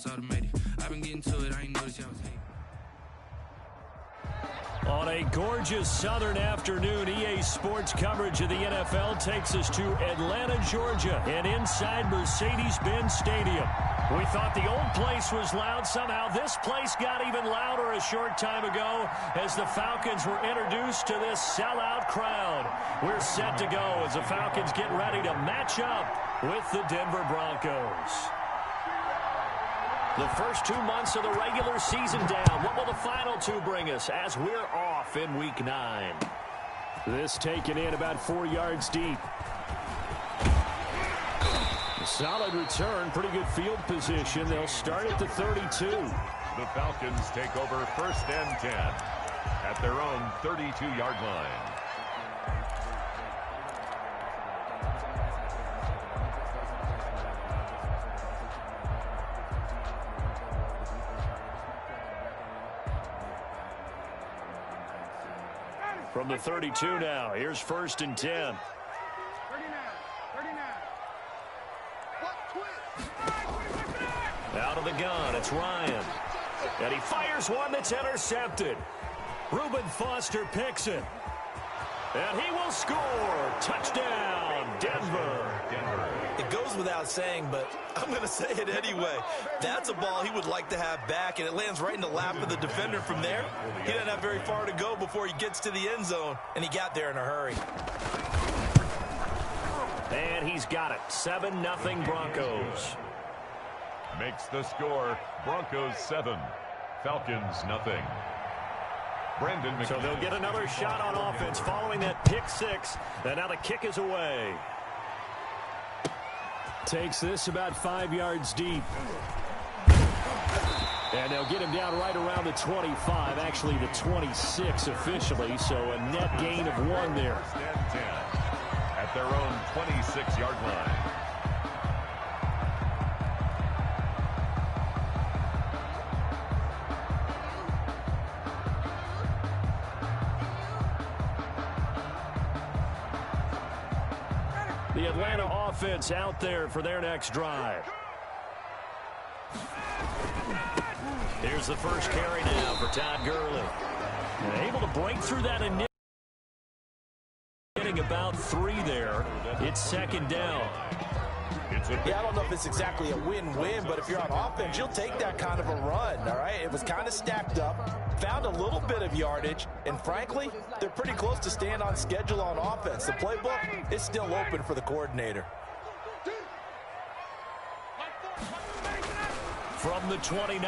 it's automated. I've been getting to it, I ain't noticed y'all was hating. On a gorgeous southern afternoon, EA Sports coverage of the NFL takes us to Atlanta, Georgia, and inside Mercedes-Benz Stadium. We thought the old place was loud. Somehow this place got even louder a short time ago as the Falcons were introduced to this sellout crowd. We're set to go as the Falcons get ready to match up with the Denver Broncos. The first 2 months of the regular season down. What will the final two bring us as we're off in Week 9? This taken in about 4 yards deep. Solid return, pretty good field position. They'll start at the 32. The Falcons take over 1st and 10 at their own 32-yard line. From the 32 now, here's 1st and 10. Out of the gun, it's Ryan. And he fires one that's intercepted. Reuben Foster picks it. And he will score. Touchdown, Denver. It goes without saying, but I'm going to say it anyway. That's a ball he would like to have back, and it lands right in the lap of the defender from there. He doesn't have very far to go before he gets to the end zone, and he got there in a hurry. And he's got it. 7-0 Broncos. Makes the score Broncos 7, Falcons nothing. Brandon McKinney. So they'll get another shot on offense following that pick six. And now the kick is away. Takes this about 5 yards deep. And they'll get him down right around the 25, actually the 26 officially. So a net gain of 1 there. 1st and 10 at their own 26-yard line. The Atlanta offense out there for their next drive. Here's the first carry now for Todd Gurley. And able to break through that initial. Getting about 3 there. It's 2nd down. Yeah, I don't know if it's exactly a win-win, but if you're on offense, you'll take that kind of a run, all right? It was kind of stacked up, found a little bit of yardage, and frankly, they're pretty close to staying on schedule on offense. The playbook is still open for the coordinator. From the 29,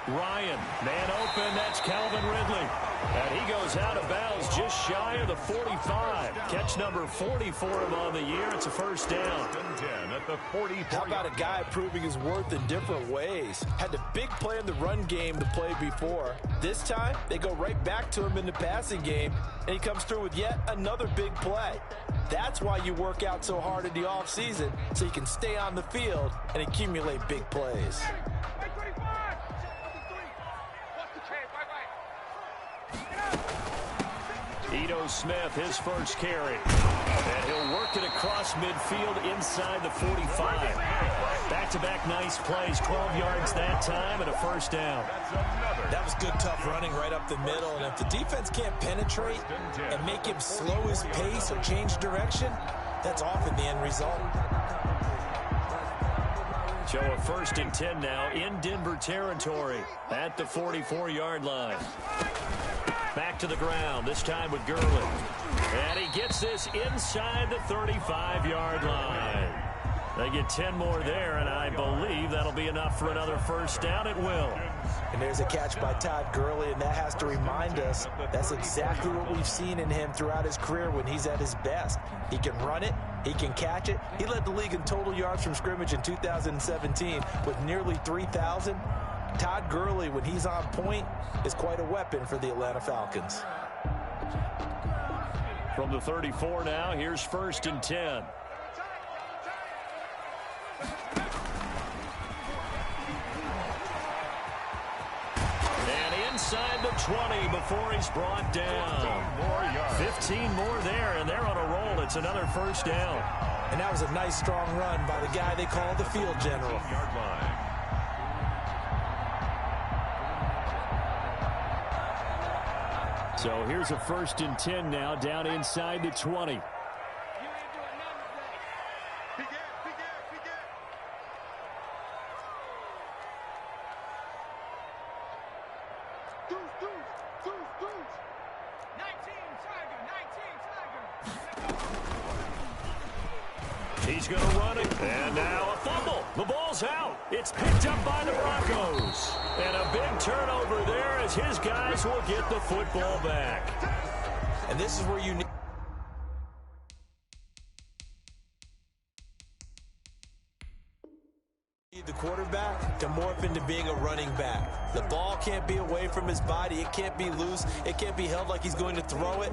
Ryan, man open, that's Calvin Ridley. And he goes out of bounds just shy of the 45. Catch number 40 for him on the year. It's a 1st down. 10 at the 40. How about a guy proving his worth in different ways? Had the big play in the run game to play before. This time, they go right back to him in the passing game, and he comes through with yet another big play. That's why you work out so hard in the offseason, so you can stay on the field and accumulate big plays. Ito Smith, his first carry. And he'll work it across midfield inside the 45. Back-to-back nice plays, 12 yards that time and a 1st down. That was good, tough running right up the middle. And if the defense can't penetrate and make him slow his pace or change direction, that's often the end result. So a 1st and 10 now in Denver territory at the 44-yard line. Back to the ground, this time with Gurley. And he gets this inside the 35-yard line. They get 10 more there, and I believe that'll be enough for another 1st down. It will. And there's a catch by Todd Gurley, and that has to remind us that's exactly what we've seen in him throughout his career when he's at his best. He can run it. He can catch it. He led the league in total yards from scrimmage in 2017 with nearly 3,000. Todd Gurley, when he's on point, is quite a weapon for the Atlanta Falcons. From the 34 now, here's 1st and 10. And inside the 20 before he's brought down. 15 more there, and they're on a roll. It's another 1st down. And that was a nice, strong run by the guy they call the field general. So here's a 1st and 10 now, down inside the 20. He's going to run it, and now a fumble. The ball's out. It's picked up by the Broncos. And a big turnover there as his guys will get the football back. And this is where you need the quarterback to morph into being a running back. The ball can't be away from his body. It can't be loose. It can't be held like he's going to throw it.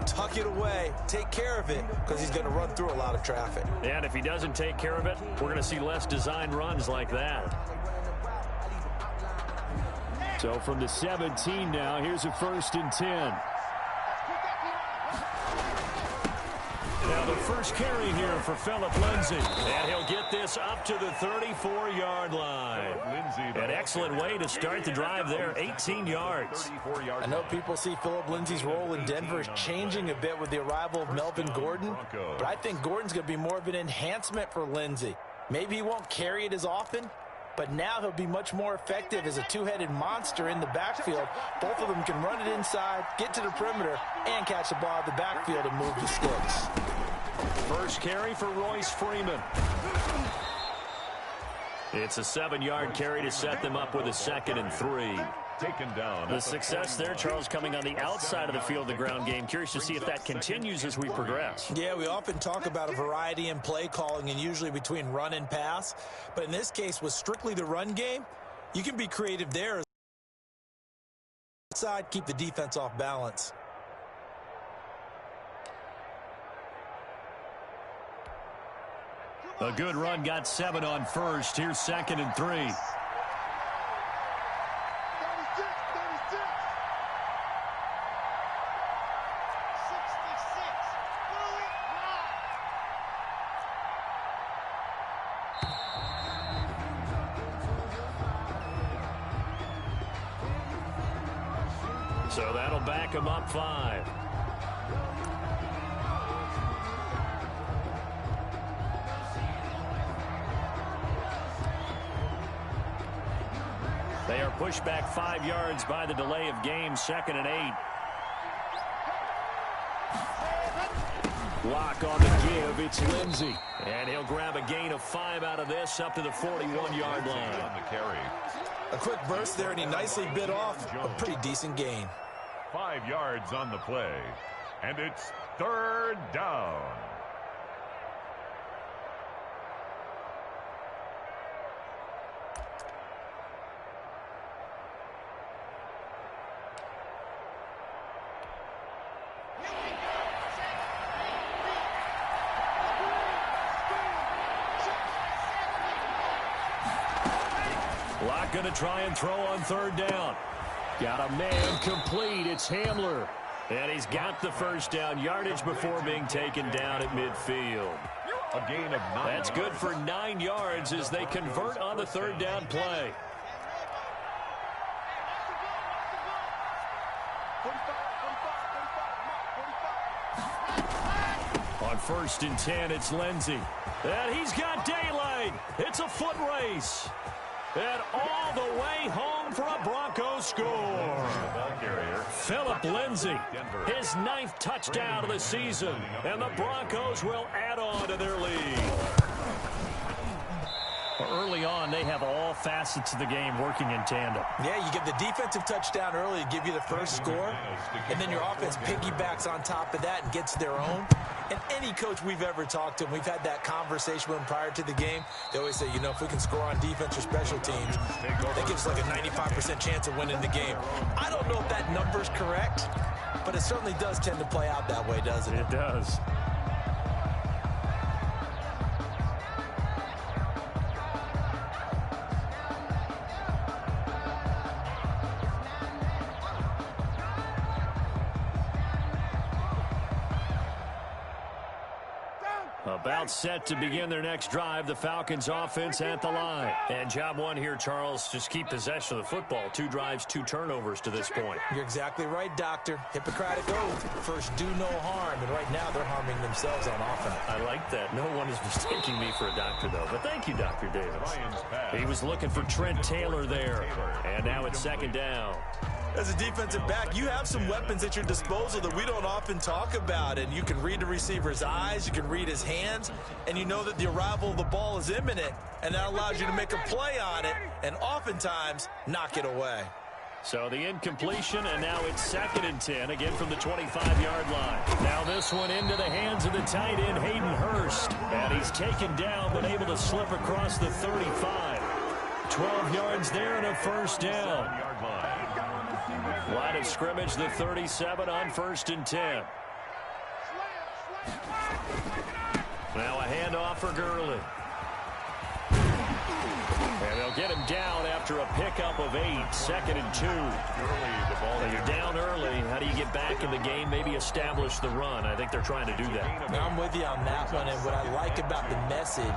Tuck it away. Take care of it because he's going to run through a lot of traffic. And if he doesn't take care of it, we're going to see less designed runs like that. So from the 17 now, here's a 1st and 10. Now the first carry here for Phillip Lindsay. And he'll get this up to the 34-yard line. An excellent way to start the drive there, 18 yards. I know people see Phillip Lindsay's role in Denver is changing a bit with the arrival of Melvin Gordon, but I think Gordon's going to be more of an enhancement for Lindsay. Maybe he won't carry it as often, but now he'll be much more effective as a two-headed monster in the backfield. Both of them can run it inside, get to the perimeter, and catch the ball out of the backfield and move the sticks. First carry for Royce Freeman. It's a 7-yard carry to set them up with a 2nd and 3. Taken down. The success there, Charles, coming on the outside of the field, the ground game. Curious to see if that continues as we progress. Yeah, we often talk about a variety in play calling and usually between run and pass. But in this case, with strictly the run game, you can be creative there. Side, keep the defense off balance. A good run, got 7 on first. Here's 2nd and 3. So that'll back him up 5. They are pushed back 5 yards by the delay of game, 2nd and 8. Lock on the give, it's Lindsay. And he'll grab a gain of 5 out of this up to the 41-yard line. On the carry. A quick burst there, and he nicely bit off a pretty decent gain. 5 yards on the play, and it's 3rd down. Locke going to try and throw on 3rd down. Got a man complete. It's Hamler. And he's got the first down, yardage before being taken down at midfield. A gain of 9. That's good for 9 yards as they convert on the 3rd down play. On 1st and 10, it's Lindsay. And he's got daylight. It's a foot race. And all the way home for a Broncos score. Phillip Lindsay, his 9th touchdown of the season. And the Broncos will add on to their lead. Early on, they have all facets of the game working in tandem. Yeah, you get the defensive touchdown early to give you the first score, and then your offense piggybacks on top of that and gets their own. And any coach we've ever talked to, and we've had that conversation with them prior to the game, they always say, you know, if we can score on defense or special teams, that gives like a 95% chance of winning the game. I don't know if that number's correct, but it certainly does tend to play out that way, doesn't it? It does. A About set to begin their next drive. The Falcons offense at the line. And job one here, Charles, just keep possession of the football. 2 drives, 2 turnovers to this point. You're exactly right, Doctor. Hippocratic oath. First, do no harm. And right now, they're harming themselves on offense. I like that. No one is mistaking me for a doctor, though. But thank you, Dr. Davis. He was looking for Trent Taylor there. And now it's second down. As a defensive back, you have some weapons at your disposal that we don't often talk about. And you can read the receiver's eyes, you can read his hands, and you know that the arrival of the ball is imminent. And that allows you to make a play on it and oftentimes knock it away. So the incompletion, and now it's 2nd and 10, again from the 25-yard line. Now this one into the hands of the tight end, Hayden Hurst. And he's taken down, but able to slip across the 35. 12 yards there and a first down. Line of scrimmage, the 37 on 1st and 10. Now a handoff for Gurley. And they'll get him down after a pickup of 8. 2nd and 2. When you're down early, how do you get back in the game, maybe establish the run? I think they're trying to do that. Now I'm with you on that one, and what I like about the message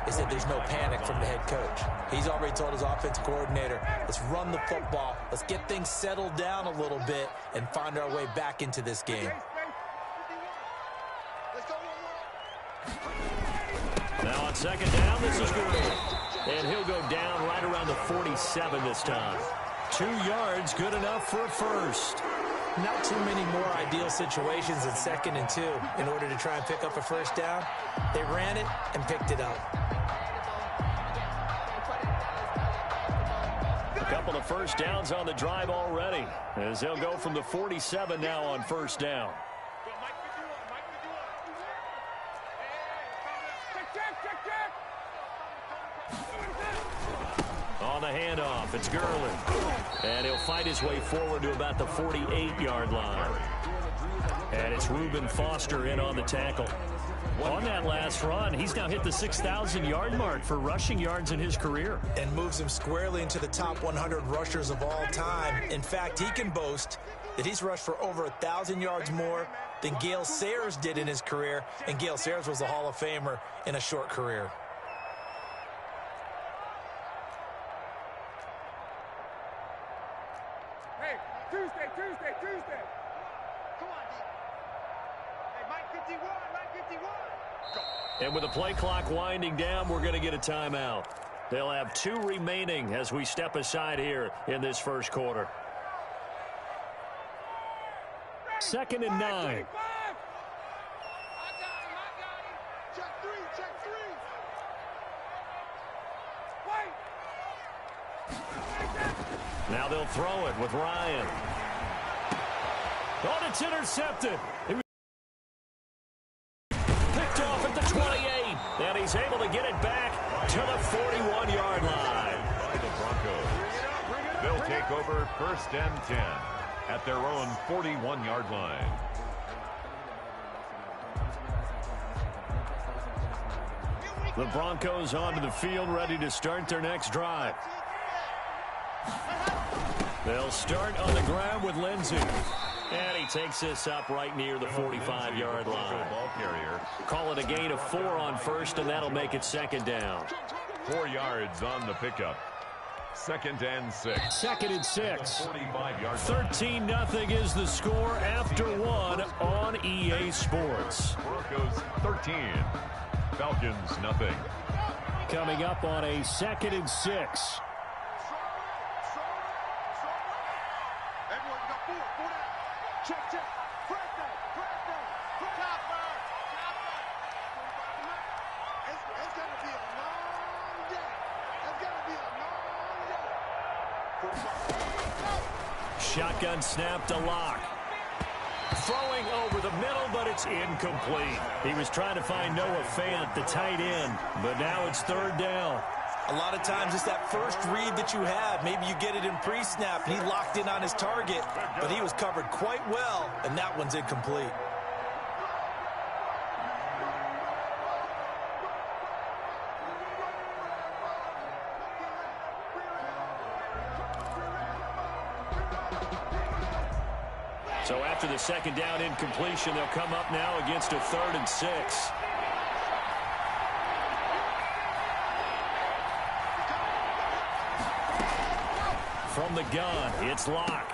is that there's no panic from the head coach. He's already told his offensive coordinator, let's run the football, let's get things settled down a little bit and find our way back into this game. Now on 2nd down, this is Gurley. And he'll go down right around the 47 this time. 2 yards, good enough for a first. Not too many more ideal situations in 2nd and 2 in order to try and pick up a first down. They ran it and picked it up. A couple of first downs on the drive already, as they'll go from the 47 now on 1st down. On the handoff, it's Gurley. And he'll fight his way forward to about the 48-yard line. And it's Reuben Foster in on the tackle. On that last run, he's now hit the 6,000-yard mark for rushing yards in his career. And moves him squarely into the top 100 rushers of all time. In fact, he can boast that he's rushed for over 1,000 yards more than Gale Sayers did in his career. And Gale Sayers was a Hall of Famer in a short career. Tuesday. Come on, D. Hey, Mike 51, Mike 51. Go. And with the play clock winding down, we're going to get a timeout. They'll have 2 remaining as we step aside here in this first quarter. 2nd and 9. I got him. Check 3. Wait. Now they'll throw it with Ryan. Oh, it's intercepted. Picked off at the 28. And he's able to get it back to the 41-yard line. By the Broncos. They'll take over 1st and 10 at their own 41-yard line. The Broncos onto the field, ready to start their next drive. They'll start on the ground with Lindsey. And he takes this up right near the 45-yard line. Call it a gain of 4 on 1st, and that'll make it 2nd down. 4 yards on the pickup. 2nd and 6. 2nd and 6. 45-yard 13-0 is the score after 1 on EA Sports. Broncos 13. Falcons nothing. Coming up on a 2nd and 6. Check. Press that. It's going to be a long day. Shotgun snap to Lock. Throwing over the middle, but it's incomplete. He was trying to find Noah Fant, the tight end, but now it's 3rd down. A lot of times it's that first read that you have. Maybe you get it in pre-snap, and he locked in on his target, but he was covered quite well, and that one's incomplete. So after the 2nd down incompletion, they'll come up now against a 3rd and 6. from the gun. It's Locke.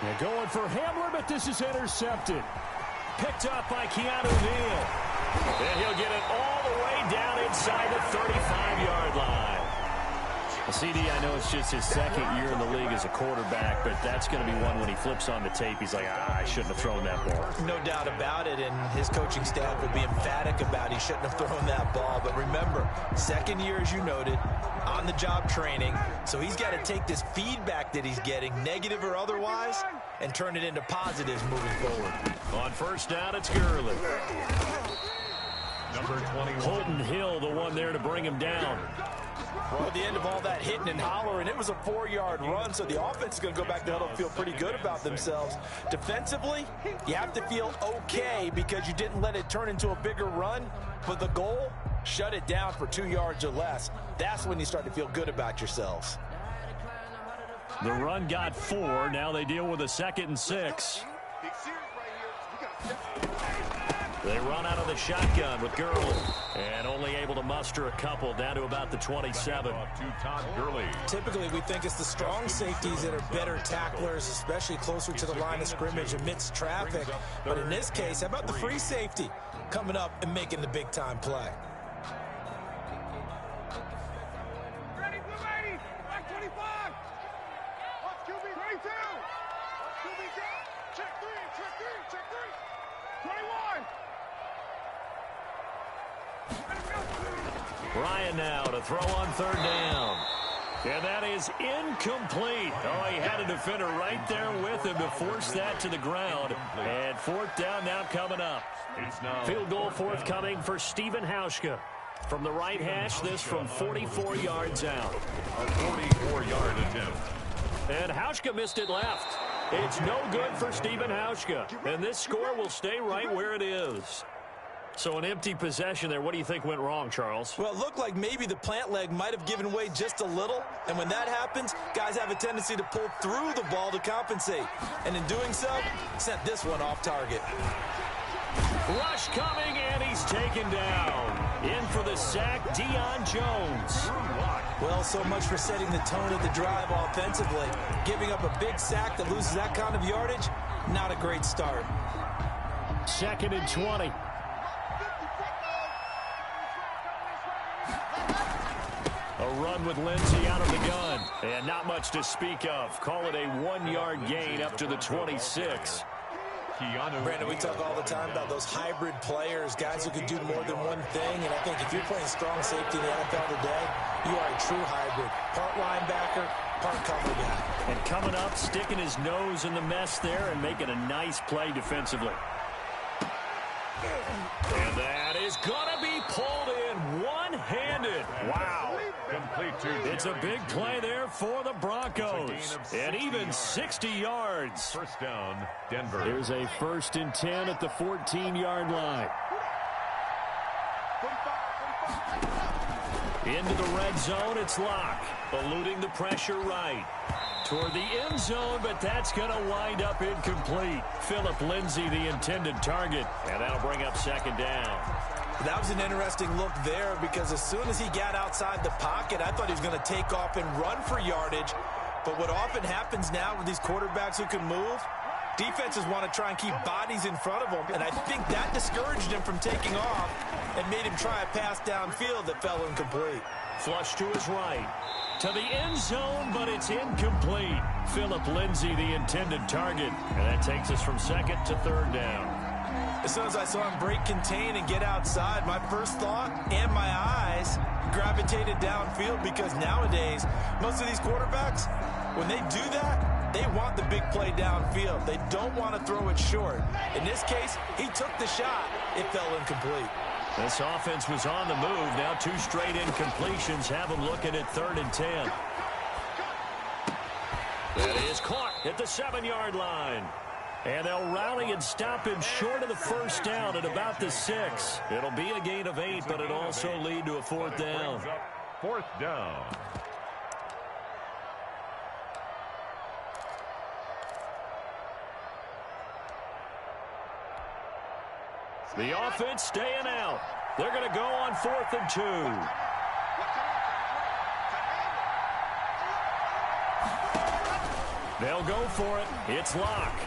They're going for Hamler, but this is intercepted. Picked up by Keanu Neal. And he'll get it all the way down inside the 35-yard line. Well, CD, I know it's just his second year in the league as a quarterback, but that's going to be one when he flips on the tape. He's like, I shouldn't have thrown that ball. No doubt about it, and his coaching staff will be emphatic about he shouldn't have thrown that ball. But remember, second year, as you noted, on-the-job training, so he's got to take this feedback that he's getting, negative or otherwise, and turn it into positives moving forward. On first down, it's Gurley. Number 21. Holton Hill, the one there to bring him down. Well, at the end of all that hitting and hollering, it was a 4-yard run, so the offense is going to go back to the huddle and feel pretty good about themselves. Defensively, you have to feel okay because you didn't let it turn into a bigger run, but the goal, shut it down for 2 yards or less. That's when you start to feel good about yourselves. The run got 4. Now they deal with a 2nd and 6. They run out of the shotgun with Gurley. And only able to muster a couple down to about the 27. To Todd Gurley. Typically, we think it's the strong safeties that are better tacklers, especially closer to the line of scrimmage amidst traffic. But in this case, how about the free safety coming up and making the big-time play? Ready, blue lady, back 25. Watch QB 22. Watch QB down. Check 3, check 3, check 3. 21. Ryan now to throw on 3rd down. And that is incomplete. Oh, he had a defender right there with him to force that to the ground. And 4th down now coming up. Field goal forthcoming for Stephen Hauschka. From the right hash, this from 44 yards out. A 44-yard attempt. And Hauschka missed it left. It's no good for Stephen Hauschka. And this score will stay right where it is. So an empty possession there. What do you think went wrong, Charles? Well, it looked like maybe the plant leg might have given way just a little. And when that happens, guys have a tendency to pull through the ball to compensate. And in doing so, sent this one off target. Rush coming, and he's taken down. In for the sack, Deion Jones. Well, so much for setting the tone of the drive offensively. Giving up a big sack that loses that kind of yardage, not a great start. 2nd and 20. A run with Lindsey out of the gun. And not much to speak of. Call it a 1-yard gain up to the 26. Brandon, we talk all the time about those hybrid players, guys who can do more than one thing. And I think if you're playing strong safety in the NFL today, you are a true hybrid. Part linebacker, part cover guy. And coming up, sticking his nose in the mess there and making a nice play defensively. And that is going to be pulled in one-handed. Wow. Complete to It's a big play there for the Broncos. And even 60 yards. First down, Denver. Here's a 1st and 10 at the 14-yard line. Into the red zone, it's Locke. Eluding the pressure right. Toward the end zone, but that's going to wind up incomplete. Philip Lindsay, the intended target. And that'll bring up 2nd down. That was an interesting look there because as soon as he got outside the pocket, I thought he was going to take off and run for yardage. But what often happens now with these quarterbacks who can move, defenses want to try and keep bodies in front of them. And I think that discouraged him from taking off and made him try a pass downfield that fell incomplete. Flush to his right. To the end zone, but it's incomplete. Philip Lindsay, the intended target. And that takes us from 2nd to 3rd down. As soon as I saw him break contain and get outside, my first thought and my eyes gravitated downfield because nowadays, most of these quarterbacks, when they do that, they want the big play downfield. They don't want to throw it short. In this case, he took the shot. It fell incomplete. This offense was on the move. Now 2 straight incompletions have them looking at 3rd and 10. That is caught at the 7-yard line. And they'll rally and stop him short of the 1st down at about the 6. It'll be a gain of 8, but it'll also lead to a 4th down. 4th down. The offense staying out. They're going to go on 4th and 2. They'll go for it. It's Locke.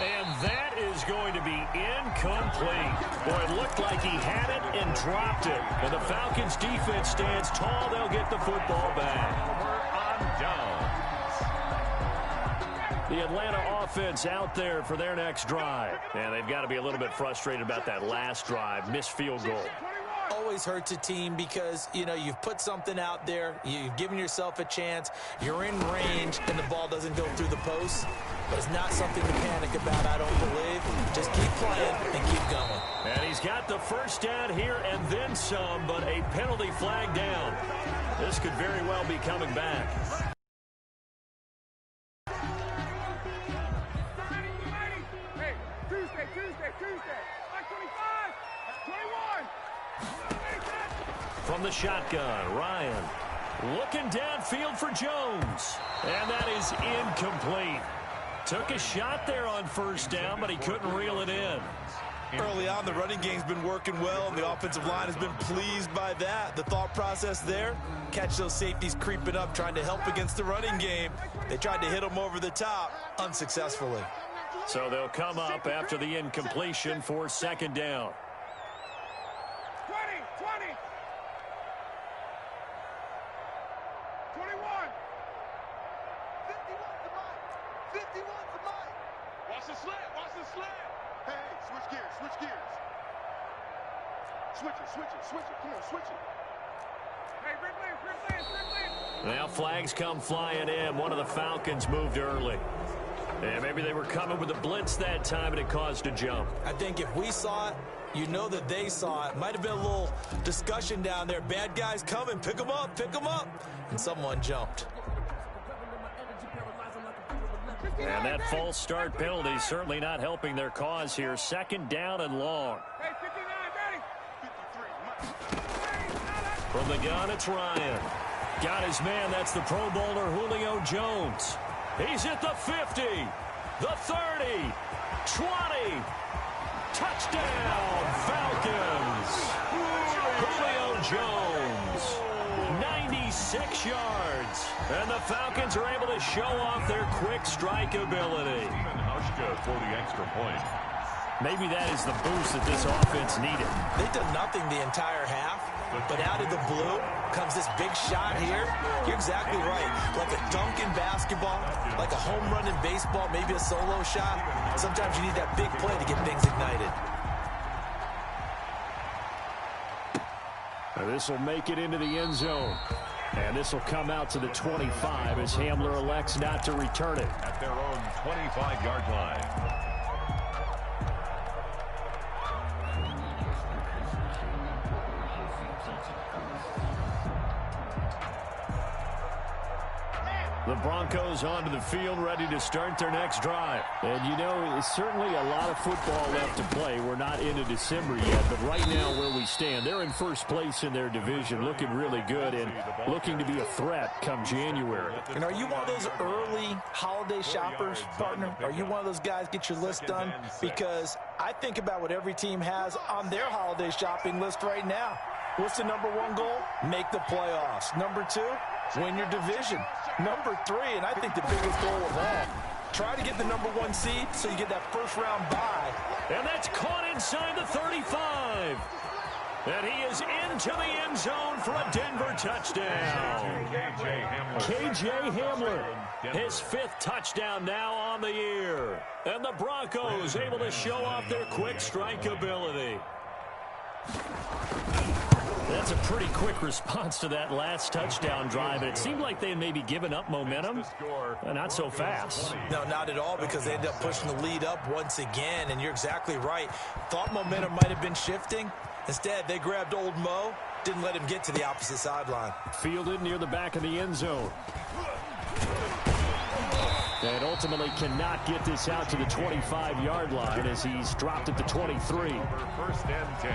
And that is going to be incomplete. Boy, it looked like he had it and dropped it. And the Falcons defense stands tall. They'll get the football back. The Atlanta offense out there for their next drive. And they've got to be a little bit frustrated about that last drive. Missed field goal. Always hurts a team because, you know, you've put something out there. You've given yourself a chance. You're in range, and the ball doesn't go through the post. But it's not something to panic about, I don't believe. Just keep playing and keep going. And he's got the first down here and then some, but a penalty flag down. This could very well be coming back. Hey, Tuesday. Like 25, 21. From the shotgun, Ryan looking downfield for Jones. And that is incomplete. Took a shot there on first down, but he couldn't reel it in. Early on, the running game's been working well, and the offensive line has been pleased by that. The thought process there, catch those safeties creeping up, trying to help against the running game. They tried to hit them over the top, unsuccessfully. So they'll come up after the incompletion for second down. 20. 21. 51 to Mike. Watch the slant. Hey, switch gears. Switch it. Come on, switch it. Hey, Ripley. Now flags come flying in. One of the Falcons moved early. And maybe they were coming with a blitz that time, and it caused a jump. I think if we saw it, you know that they saw it. Might have been a little discussion down there. Bad guys coming. Pick them up. And someone jumped. And that false start penalty certainly not helping their cause here. Second down and long. Hey, 59, ready. 53. From the gun, it's Ryan. Got his man. That's the Pro Bowler Julio Jones. He's at the 50, the 30, 20. Touchdown, Falcons. Julio Jones, 96 yards. And the Falcons are able to show off their quick strike ability. For the extra point. Maybe that is the boost that this offense needed. They did nothing the entire half, but out of the blue comes this big shot here. You're exactly right. Like a dunk in basketball, like a home run in baseball, maybe a solo shot. Sometimes you need that big play to get things ignited. This will make it into the end zone. And this will come out to the 25 as Hamler elects not to return it. At their own 25-yard line. The Broncos onto the field, ready to start their next drive. And, you know, it's certainly a lot of football left to play. We're not into December yet, but right now where we stand, they're in first place in their division, looking really good and looking to be a threat come January. And are you one of those early holiday shoppers, partner? Are you one of those guys get your list done? Because I think about what every team has on their holiday shopping list right now. What's the number one goal? Make the playoffs. Number two, win your division. Number three, and I think the biggest goal of all, try to get the number one seed so you get that first round bye. And that's caught inside the 35. And he is into the end zone for a Denver touchdown. K.J. Hamler, his fifth touchdown now on the year. And the Broncos able to show off their quick strike ability. That's a pretty quick response to that last touchdown drive. And it seemed like they had maybe given up momentum. Not so fast. No, not at all, because they ended up pushing the lead up once again. And you're exactly right. Thought momentum might have been shifting. Instead, they grabbed old Mo, didn't let him get to the opposite sideline. Fielded near the back of the end zone. And ultimately cannot get this out to the 25-yard line as he's dropped at the 23. First and 10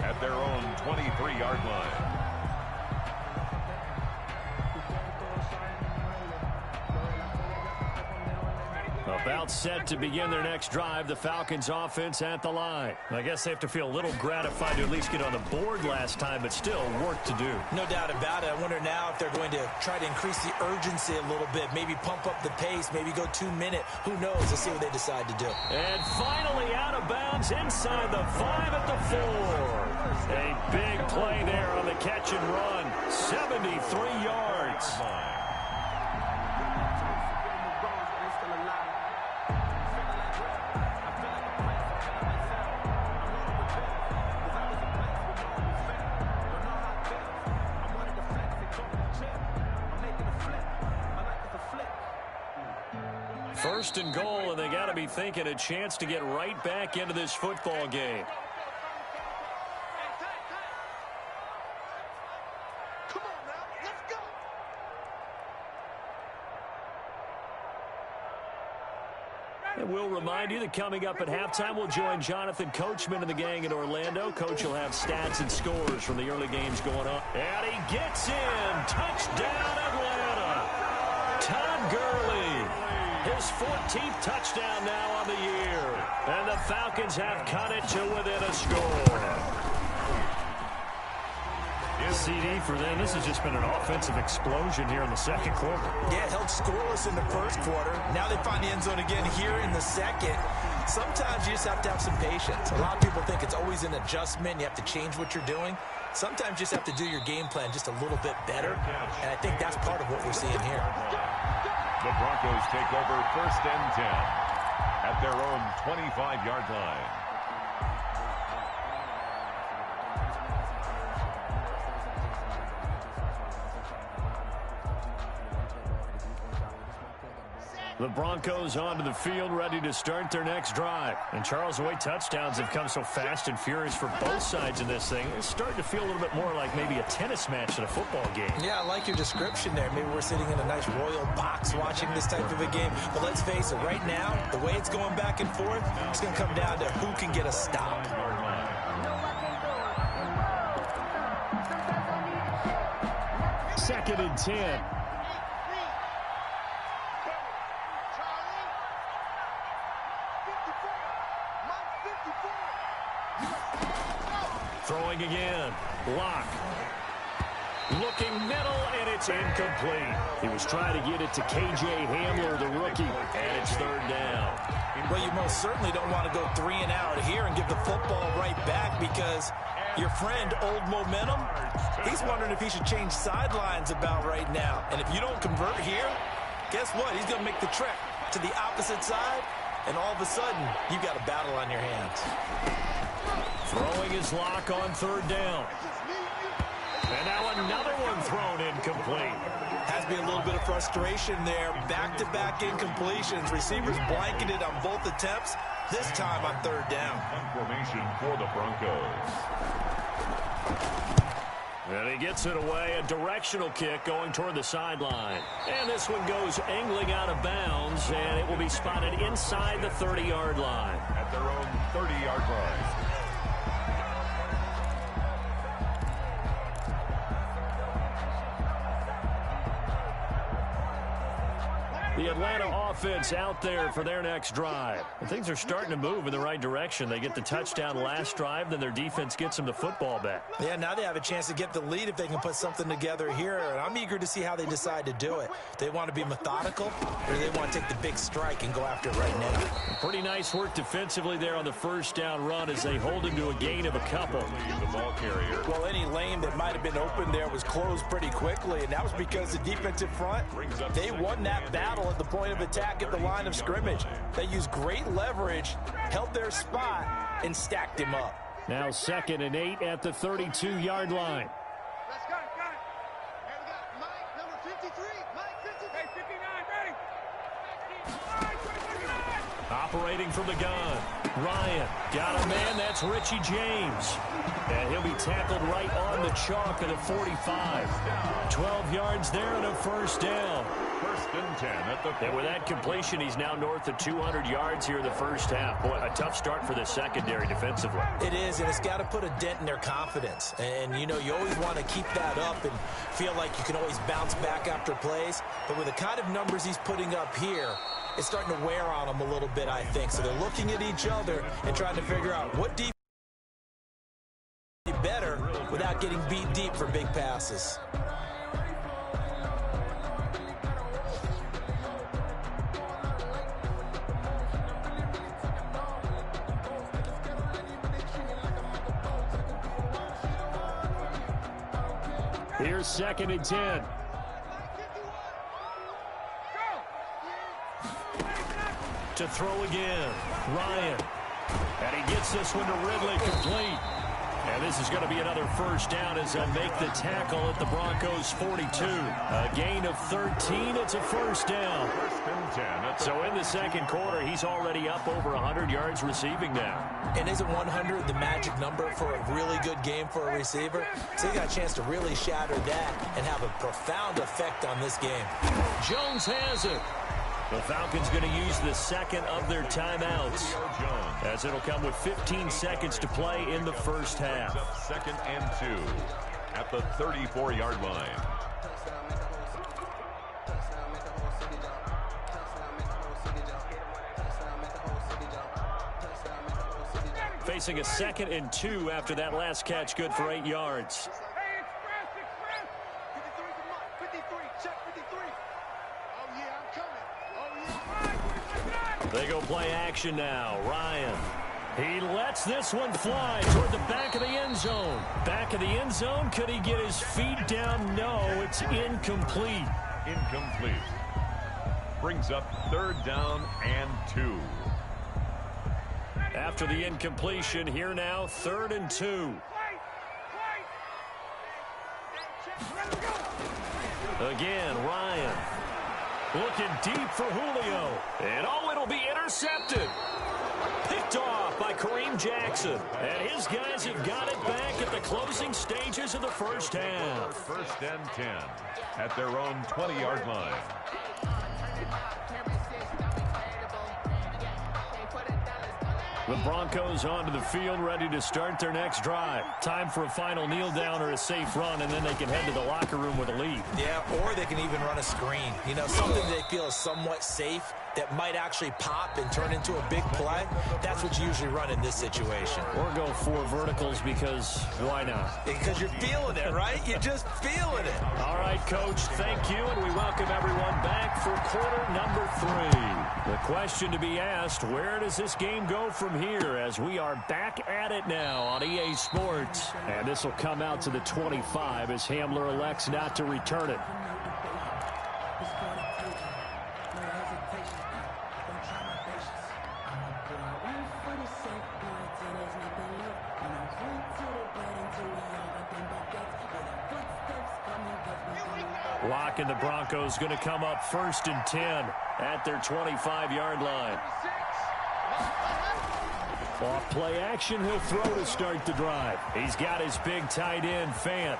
at their own 23-yard line. A About set to begin their next drive, the Falcons offense at the line. I guess they have to feel a little gratified to at least get on the board last time, but still work to do. No doubt about it. I wonder now if they're going to try to increase the urgency a little bit, maybe pump up the pace, maybe go 2-minute. Who knows? Let's see what they decide to do. And finally out of bounds inside the 5 at the 4. A big play there on the catch and run. 73 yards. First and goal, and they got to be thinking a chance to get right back into this football game. Come on now, let's go. And we'll remind you that coming up at halftime, we'll join Jonathan Coachman and the gang in Orlando. Coach will have stats and scores from the early games going on. And he gets in. Touchdown, Atlanta. Todd Gurley. His 14th touchdown now on the year. And the Falcons have cut it to within a score. CD for them. This has just been an offensive explosion here in the second quarter. Yeah, held scoreless in the first quarter. Now they find the end zone again here in the second. Sometimes you just have to have some patience. A lot of people think it's always an adjustment. You have to change what you're doing. Sometimes you just have to do your game plan just a little bit better. And I think that's part of what we're seeing here. The Broncos take over 1st and 10 at their own 25-yard line. The Broncos onto the field, ready to start their next drive. And Charles, the way touchdowns have come so fast and furious for both sides in this thing, it's starting to feel a little bit more like maybe a tennis match than a football game. Yeah, I like your description there. Maybe we're sitting in a nice royal box watching this type of a game. But let's face it, right now, the way it's going back and forth, it's going to come down to who can get a stop. Second and 10. Throwing again. Lock. Looking middle, and it's incomplete. He was trying to get it to K.J. Hamler, the rookie, and it's 3rd down. Well, you most certainly don't want to go 3 and out here and give the football right back because your friend, Old Momentum, he's wondering if he should change sidelines about right now. And if you don't convert here, guess what? He's going to make the trek to the opposite side, and all of a sudden, you've got a battle on your hands. Throwing his Lock on 3rd down. And now another one thrown incomplete. Has to be a little bit of frustration there. Back-to-back incompletions. Receivers blanketed on both attempts. This time on 3rd down. Formation for the Broncos. And he gets it away. A directional kick going toward the sideline. And this one goes angling out of bounds, and it will be spotted inside the 30-yard line. At their own 30-yard line. The Atlanta offense out there for their next drive. And things are starting to move in the right direction. They get the touchdown last drive, then their defense gets them the football back. Yeah, now they have a chance to get the lead if they can put something together here. And I'm eager to see how they decide to do it. They want to be methodical, or they want to take the big strike and go after it right now. Pretty nice work defensively there on the 1st down run as they hold him to a gain of a couple. The ball carrier. Well, any lane that might have been open there was closed pretty quickly, and that was because the defensive front, they won that battle at the point of attack at the line of scrimmage. They used great leverage, held their spot, and stacked him up. Now 2nd and 8 at the 32-yard line. Let's go, got it. Hey, we got Mike, number 53. Mike, 53. Hey, 59, ready. Operating from the gun. Ryan got a man. That's Richie James. And he'll be tackled right on the chalk at the 45. 12 yards there and a 1st down. 1st and 10 at the And with that completion, he's now north of 200 yards here in the first half. Boy, a tough start for the secondary defensively. It is, and it's got to put a dent in their confidence. And, you know, you always want to keep that up and feel like you can always bounce back after plays. But with the kind of numbers he's putting up here, it's starting to wear on them a little bit, I think. So they're looking at each other and trying to figure out what defense better without getting beat deep for big passes. Here's 2nd and 10. To throw again, Ryan. And he gets this one to Ridley, complete. And this is going to be another first down as they'll make the tackle at the Broncos' 42. A gain of 13. It's a first down. So in the second quarter, he's already up over 100 yards receiving now. And isn't 100 the magic number for a really good game for a receiver? So he got a chance to really shatter that and have a profound effect on this game. Jones has it. The Falcons going to use the second of their timeouts, as it'll come with 15 seconds to play in the first half. 2nd and 2 at the 34-yard line. Facing a 2nd and 2 after that last catch, good for 8 yards. Hey, express. 53, check 53. Oh, yeah, I'm coming. They go play action now. Ryan. He lets this one fly toward the back of the end zone. Back of the end zone. Could he get his feet down? No, it's incomplete. Incomplete. Brings up 3rd down and 2. After the incompletion, here now, 3rd and 2. Again, Ryan. Looking deep for Julio. And oh, it'll be intercepted. Picked off by Kareem Jackson. And his guys have got it back at the closing stages of the first half. 1st and 10 at their own 20-yard line. The Broncos onto the field, ready to start their next drive. Time for a final kneel down or a safe run, and then they can head to the locker room with a lead. Yeah, or they can even run a screen. You know, something they feel is somewhat safe that might actually pop and turn into a big play. That's what you usually run in this situation. Or go 4 verticals because why not? Because you're feeling it, right? You're just feeling it. All right, Coach, thank you, and we welcome everyone back for quarter number 3. The question to be asked, where does this game go from here as we are back at it now on EA Sports? And this will come out to the 25 as Hamler elects not to return it. Lock and the Broncos going to come up 1st and 10 at their 25-yard line. Off play action, he'll throw to start the drive. He's got his big tight end, Fant.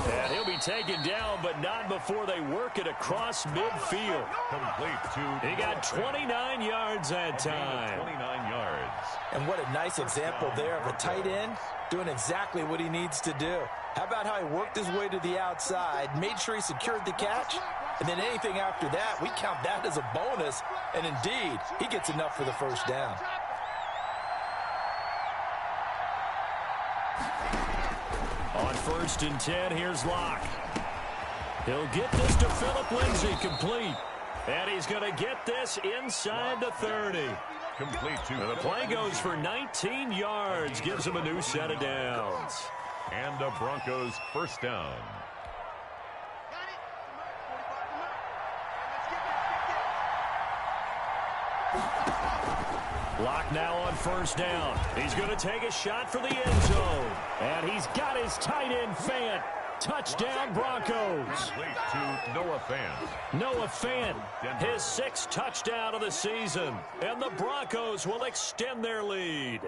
And he'll be taken down, but not before they work it across midfield. Complete to... He got 29 yards that time. 29 yards. And what a nice example there of a tight end doing exactly what he needs to do. How about how he worked his way to the outside, made sure he secured the catch, and then anything after that, we count that as a bonus. And indeed, he gets enough for the first down. On 1st and 10, here's Locke. He'll get this to Phillip Lindsay, complete. And he's going to get this inside the 30. Complete to... And the play goes for 19 yards, gives him a new set of downs. And a Broncos first down. Locke now on 1st down. He's going to take a shot for the end zone. And he's got his tight end, Fant. Touchdown, Broncos. Complete to Noah Fant. Noah Fant, his 6th touchdown of the season. And the Broncos will extend their lead.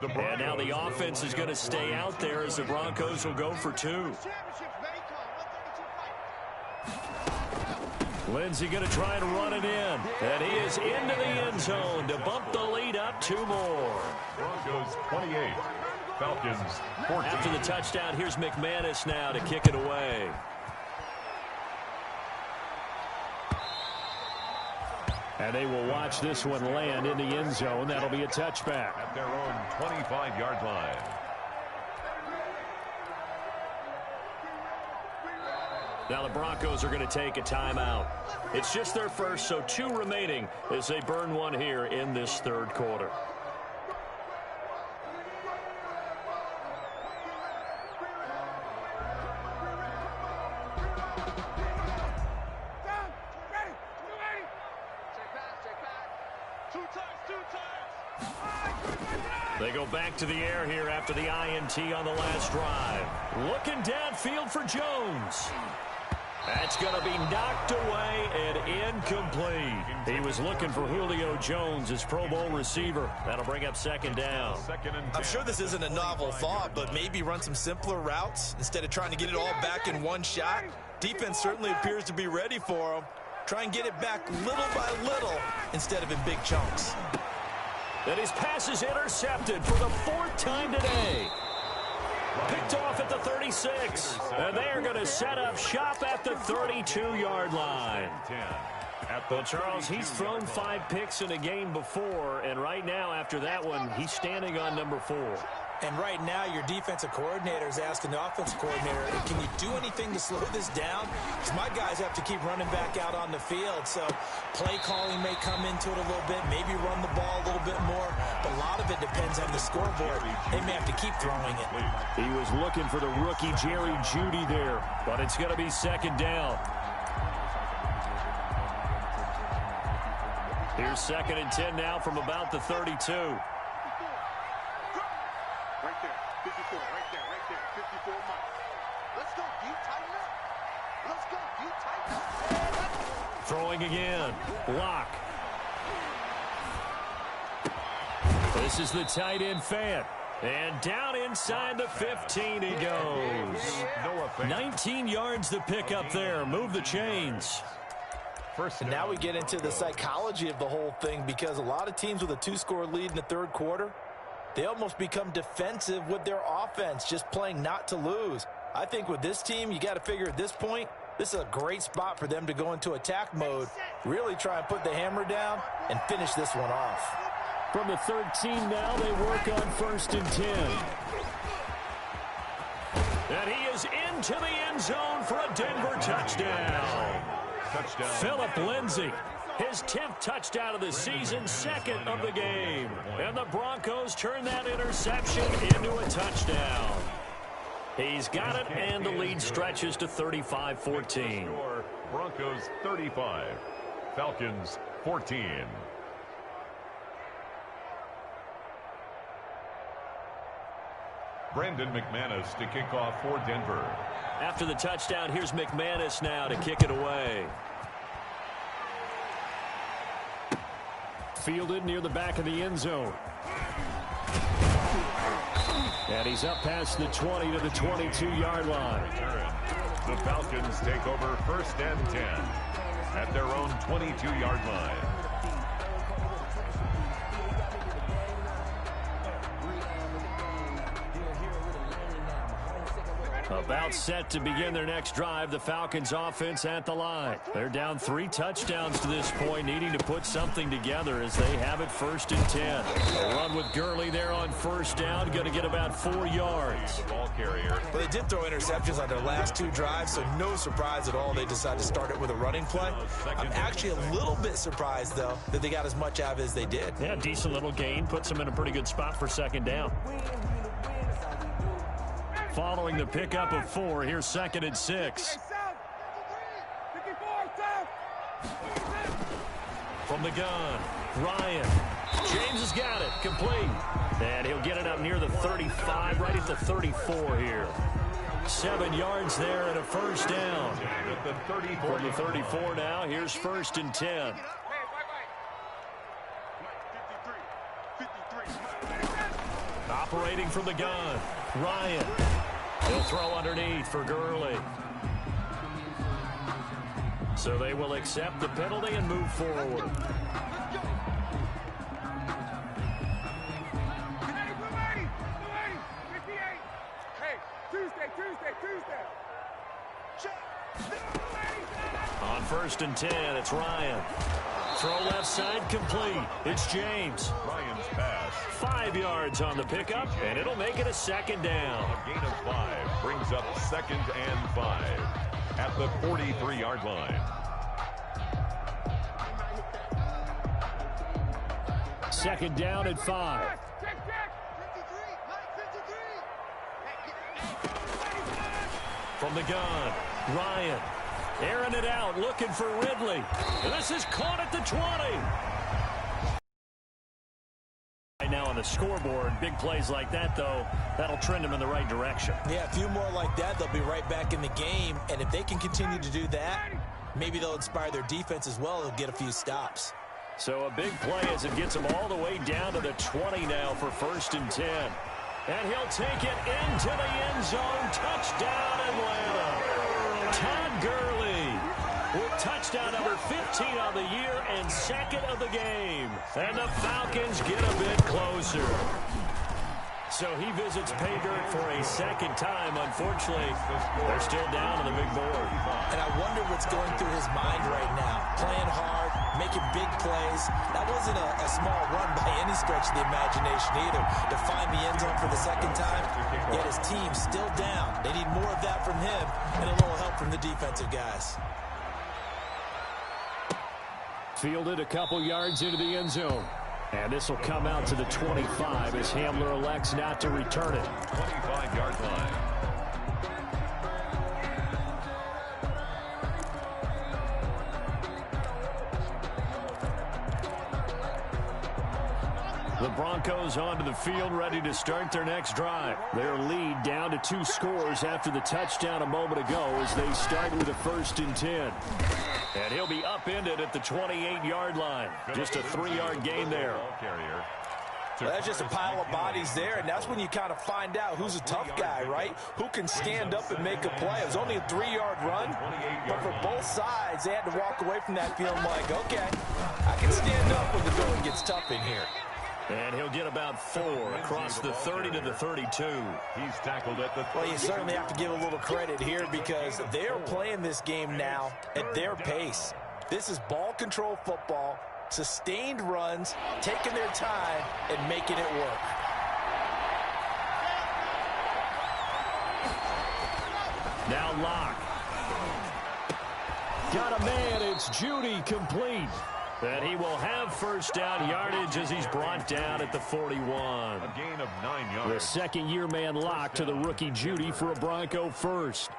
And now the offense is going to stay out there as the Broncos will go for 2. Lindsey going to try and run it in. And he is into the end zone to bump the lead up 2 more. Broncos 28, Falcons 14. After the touchdown, here's McManus now to kick it away. And they will watch this one land in the end zone. That'll be a touchback. At their own 25-yard line. Now the Broncos are going to take a timeout. It's just their first, so 2 remaining as they burn one here in this 3rd quarter. They go back to the air here after the INT on the last drive. Looking downfield for Jones. That's going to be knocked away and incomplete. He was looking for Julio Jones, his Pro Bowl receiver. That'll bring up 2nd down. I'm sure this isn't a novel thought, but maybe run some simpler routes instead of trying to get it all back in one shot. Defense certainly appears to be ready for him. Try and get it back little by little instead of in big chunks. And his pass is intercepted for the 4th time today. Picked off at the 36. And they are going to set up shop at the 32-yard line. Well, Charles, he's thrown 5 picks in a game before, and right now, after that one, he's standing on number 4. And right now, your defensive coordinator is asking the offensive coordinator, can you do anything to slow this down? Because my guys have to keep running back out on the field. So play calling may come into it a little bit, maybe run the ball a little bit more. But a lot of it depends on the scoreboard. They may have to keep throwing it. He was looking for the rookie Jerry Jeudy there, but it's going to be 2nd down. Here's 2nd and 10 now from about the 32. Right there, 54, right there, 54 miles. Let's go, you tighten up. Let's go, you tighten up. Throwing again. Lock. This is the tight end Fant. And down inside the 15 he goes. 19 yards to pick up there. Move the chains. And now we get into the psychology of the whole thing, because a lot of teams with a 2-score lead in the 3rd quarter, they almost become defensive with their offense, just playing not to lose. I think with this team, you got to figure at this point, this is a great spot for them to go into attack mode, really try and put the hammer down and finish this one off. From the 13 now, they work on 1st and 10. And he is into the end zone for a Denver touchdown. Phillip Lindsay, his 10th touchdown of the season, 2nd of the game. And the Broncos turn that interception into a touchdown. He's got it, and the lead stretches to 35-14. Broncos 35, Falcons 14. Brandon McManus to kick off for Denver. After the touchdown, here's McManus now to kick it away. Fielded near the back of the end zone. And he's up past the 20 to the 22-yard line. The Falcons take over 1st and 10 at their own 22-yard line. About set to begin their next drive, the Falcons offense at the line. They're down 3 touchdowns to this point, needing to put something together as they have it 1st and 10. A run with Gurley there on 1st down, going to get about 4 yards. Ball carrier. But they did throw interceptions on their last 2 drives, so no surprise at all they decided to start it with a running play. I'm actually a little bit surprised, though, that they got as much out of it as they did. Yeah, decent little gain. Puts them in a pretty good spot for 2nd down. Following the pickup of 4, here's 2nd and 6. From the gun, Ryan. James has got it, complete. And he'll get it up near the 35, right at the 34 here. 7 yards there and a 1st down. From the 34 now, here's 1st and 10. operating from the gun. Ryan. He'll throw underneath for Gurley. So they will accept the penalty and move forward. On 1st and 10, it's Ryan. Throw left side complete. It's James. Ryan's pass. 5 yards on the pickup, and it'll make it a 2nd down. A gain of 5 brings up 2nd and 5 at the 43-yard line. 2nd down at 5. From the gun, Ryan. Airing it out, looking for Ridley. And this is caught at the 20. Right now on the scoreboard, big plays like that, though, that'll trend them in the right direction. Yeah, a few more like that, they'll be right back in the game. And if they can continue to do that, maybe they'll inspire their defense as well. They'll get a few stops. So a big play as it gets them all the way down to the 20 now for 1st and 10. And he'll take it into the end zone. Touchdown, Atlanta. Todd Gurley with touchdown number 15 on the year and 2nd of the game. And the Falcons get a bit closer. So he visits pay dirt for a 2nd time. Unfortunately, they're still down on the big board. And I wonder what's going through his mind right now. Playing hard, making big plays. That wasn't a small run by any stretch of the imagination either. To find the end zone for the 2nd time, yet his team's still down. They need more of that from him and a little help from the defensive guys. Fielded a couple yards into the end zone. And this will come out to the 25 as Hamler elects not to return it. 25-yard line. The Broncos onto the field, ready to start their next drive. Their lead down to 2 scores after the touchdown a moment ago as they start with a 1st and 10. And he'll be upended at the 28-yard line. Just a 3-yard gain there. Well, that's just a pile of bodies there, and that's when you kind of find out who's a tough guy, right? Who can stand up and make a play. It was only a 3-yard run, but for both sides, they had to walk away from that feeling like, okay, I can stand up when the going gets tough in here. And he'll get about 4 across the 30 to the 32. He's tackled at the 30. Well, you certainly have to give a little credit here because they're playing this game now at their pace. This is ball control football, sustained runs, taking their time, and making it work. Now Locke. Got a man, it's Judy complete. And he will have 1st down yardage as he's brought down at the 41. A gain of 9 yards. The 2nd-year man Locke to the rookie Judy for a Bronco first.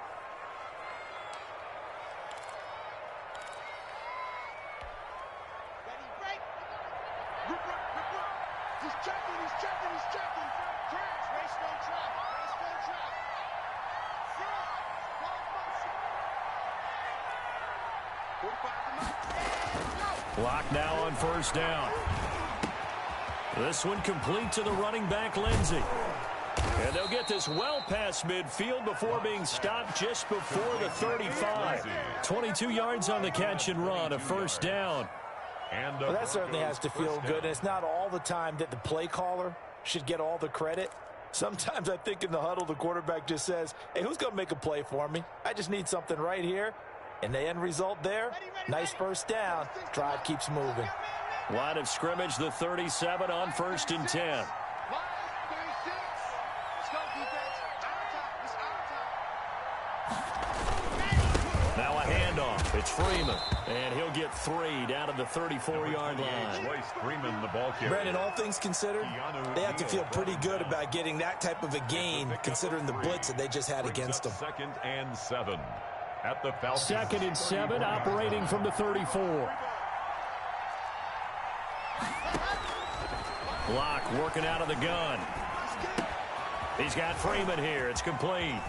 He's checking. Crash, race, no trap. Locke now on 1st down. This one complete to the running back, Lindsey. And they'll get this well past midfield before being stopped just before the 35. 22 yards on the catch and run, a 1st down. Well, that certainly has to feel good. And it's not all the time that the play caller should get all the credit. Sometimes I think in the huddle, the quarterback just says, hey, who's going to make a play for me? I just need something right here. And the end result there, nice 1st down. Drive keeps moving. Line of scrimmage, the 37 on 1st and 10. Now a handoff. It's Freeman. And he'll get 3 down to the 34-yard line. Freeman, the ball carrier. Brandon, all things considered, they have to feel pretty good about getting that type of a gain considering the blitz that they just had against them. 2nd and 7 at the Falcons. 2nd and 7 operating from the 34. Locke working out of the gun. He's got Freeman here. It's complete.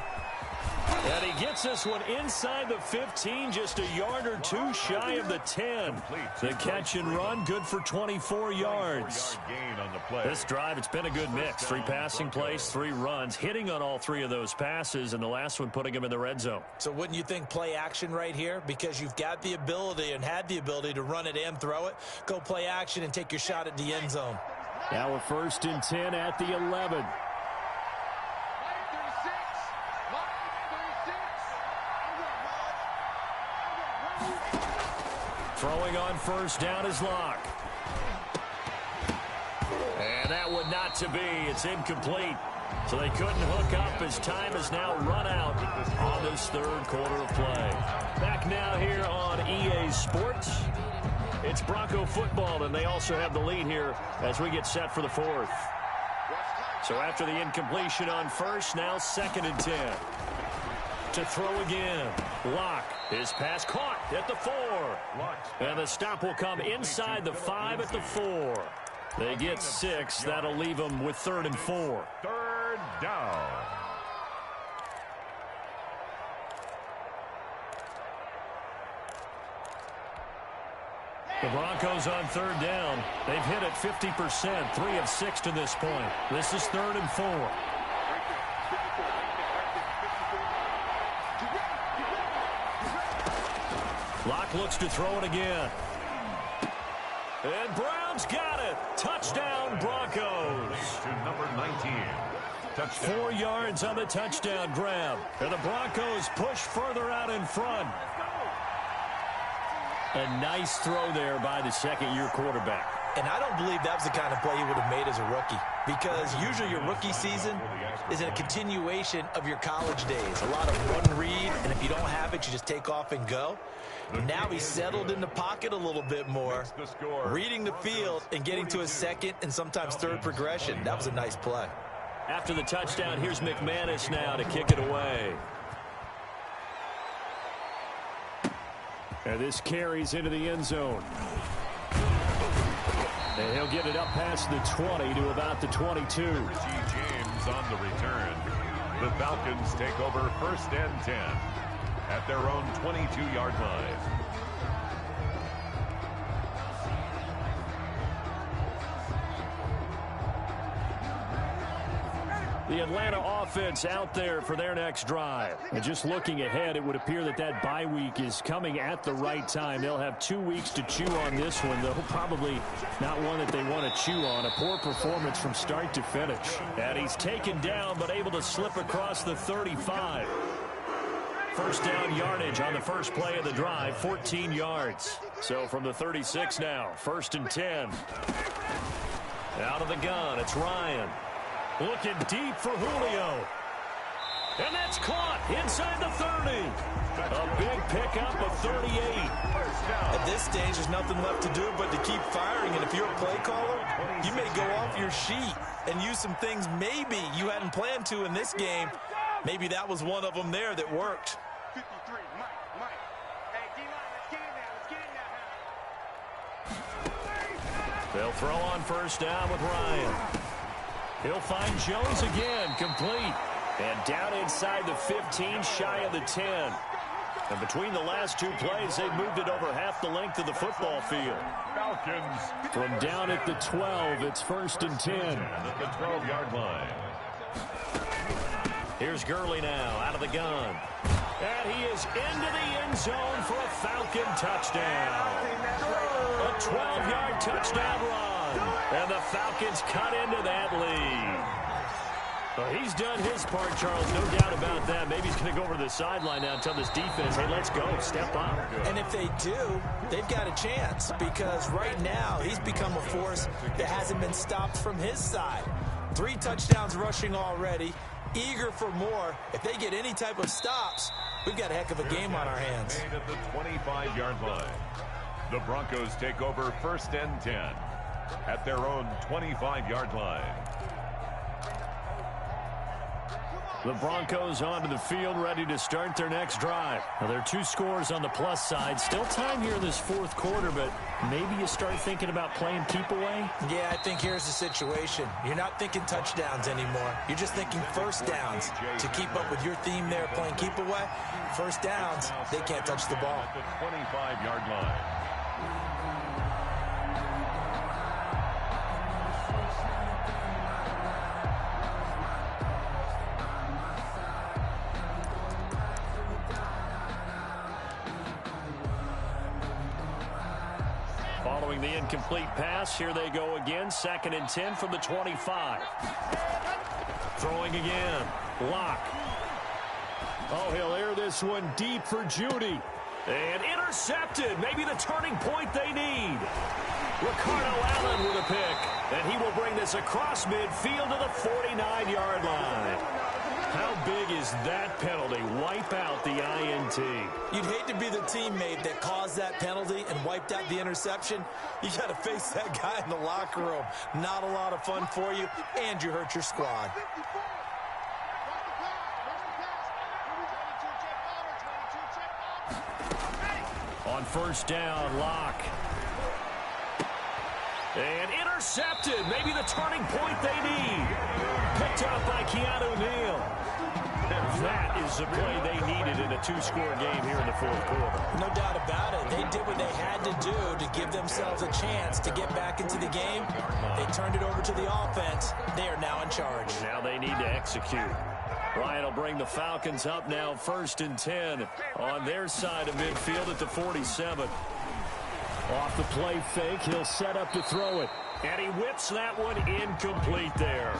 And he gets this one inside the 15, just a yard or two shy of the 10. The catch and run, good for 24 yards. This drive, it's been a good mix. 3 passing plays, 3 runs, hitting on all 3 of those passes, and the last one putting him in the red zone. So wouldn't you think play action right here? Because you've got the ability and had the ability to run it and throw it. Go play action and take your shot at the end zone. Now we're 1st and 10 at the 11. Throwing on 1st down is Locke. And that would not to be. It's incomplete. So they couldn't hook up as time is now run out on this 3rd quarter of play. Back now here on EA Sports. It's Bronco football, and they also have the lead here as we get set for the 4th. So after the incompletion on 1st, now 2nd and 10. To throw again. Locke. His pass caught at the 4. And the stop will come inside the 5 at the 4. They get 6. That'll leave them with 3rd and 4. 3rd down. The Broncos on 3rd down. They've hit it 50%, 3 of 6 to this point. This is 3rd and 4. Locke looks to throw it again. And Brown's got it. Touchdown, Broncos. To number 19. Touchdown. 4 yards on the touchdown grab. And the Broncos push further out in front. A nice throw there by the 2nd-year quarterback. And I don't believe that was the kind of play he would have made as a rookie. Because usually your rookie season is a continuation of your college days. A lot of one read, and if you don't have it, you just take off and go. Now he's settled in the pocket a little bit more, reading the field and getting to his 2nd and sometimes 3rd progression. That was a nice play. After the touchdown, here's McManus now to kick it away. And this carries into the end zone. And he'll get it up past the 20 to about the 22. James on the return. The Falcons take over 1st and 10 at their own 22-yard line. The Atlanta offense out there for their next drive. And just looking ahead, it would appear that that bye week is coming at the right time. They'll have 2 weeks to chew on this one, though probably not one that they want to chew on. A poor performance from start to finish. And he's taken down but able to slip across the 35. 1st down yardage on the first play of the drive, 14 yards. So from the 36 now, 1st and 10. Out of the gun, it's Ryan. Looking deep for Julio. And that's caught inside the 30. A big pickup of 38. At this stage, there's nothing left to do but to keep firing. And if you're a play caller, you may go off your sheet and use some things maybe you hadn't planned to in this game. Maybe that was one of them there that worked. 53, Mike. Hey, D-line, let's get in there. They'll throw on 1st down with Ryan. He'll find Jones again, complete. And down inside the 15, shy of the 10. And between the last 2 plays, they've moved it over half the length of the football field. Falcons. From down at the 12, it's 1st and 10. At the 12-yard line. Here's Gurley now, out of the gun. And he is into the end zone for a Falcon touchdown. A 12-yard touchdown run. And the Falcons cut into that lead. Well, he's done his part, Charles, no doubt about that. Maybe he's going to go over to the sideline now and tell this defense, hey, let's go, step up. And if they do, they've got a chance because right now he's become a force that hasn't been stopped from his side. 3 touchdowns rushing already, eager for more. If they get any type of stops, we've got a heck of a game on our hands. At the 25-yard line. The Broncos take over 1st and 10 at their own 25-yard line. The Broncos onto the field, ready to start their next drive. Now, there are 2 scores on the plus side. Still time here in this 4th quarter, but maybe you start thinking about playing keep away? Yeah, I think here's the situation. You're not thinking touchdowns anymore. You're just thinking first downs. To keep up with your theme there, playing keep away, first downs, they can't touch the ball. At the 25-yard line. Following the incomplete pass, here they go again. 2nd and 10 from the 25. Throwing again. Locke. Oh, he'll air this one deep for Judy. And intercepted. Maybe the turning point they need. Ricardo Allen with a pick. And he will bring this across midfield to the 49-yard line. How big is that penalty? Wipe out the INT. You'd hate to be the teammate that caused that penalty and wiped out the interception. You got to face that guy in the locker room. Not a lot of fun for you, and you hurt your squad. On first down, Locke. And intercepted. Maybe the turning point they need. Picked up by Keanu Neal. That is the play they needed in a 2-score game here in the 4th quarter. No doubt about it. They did what they had to do to give themselves a chance to get back into the game. They turned it over to the offense. They are now in charge. Now they need to execute. Ryan will bring the Falcons up now 1st and 10 on their side of midfield at the 47. Off the play fake, he'll set up to throw it. And he whips that one incomplete there.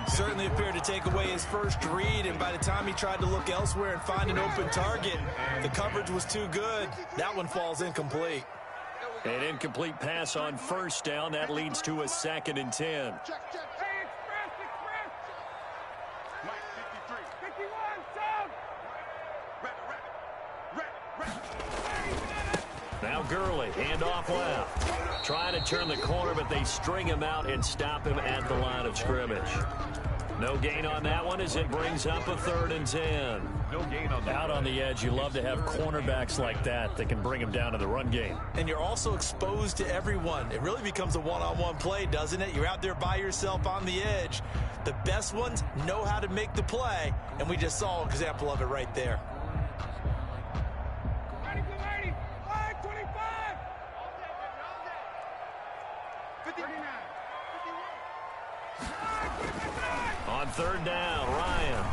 Certainly appeared to take away his first read, and by the time he tried to look elsewhere and find an open target, the coverage was too good. That one falls incomplete. An incomplete pass on first down. That leads to a 2nd and 10. Now Gurley, handoff left. Trying to turn the corner, but they string him out and stop him at the line of scrimmage. No gain on that one as it brings up a 3rd and 10. No gain on that. Out on the edge, you love to have cornerbacks like that can bring them down to the run game. And you're also exposed to everyone. It really becomes a one-on-one play, doesn't it? You're out there by yourself on the edge. The best ones know how to make the play, and we just saw an example of it right there. On 3rd down, Ryan.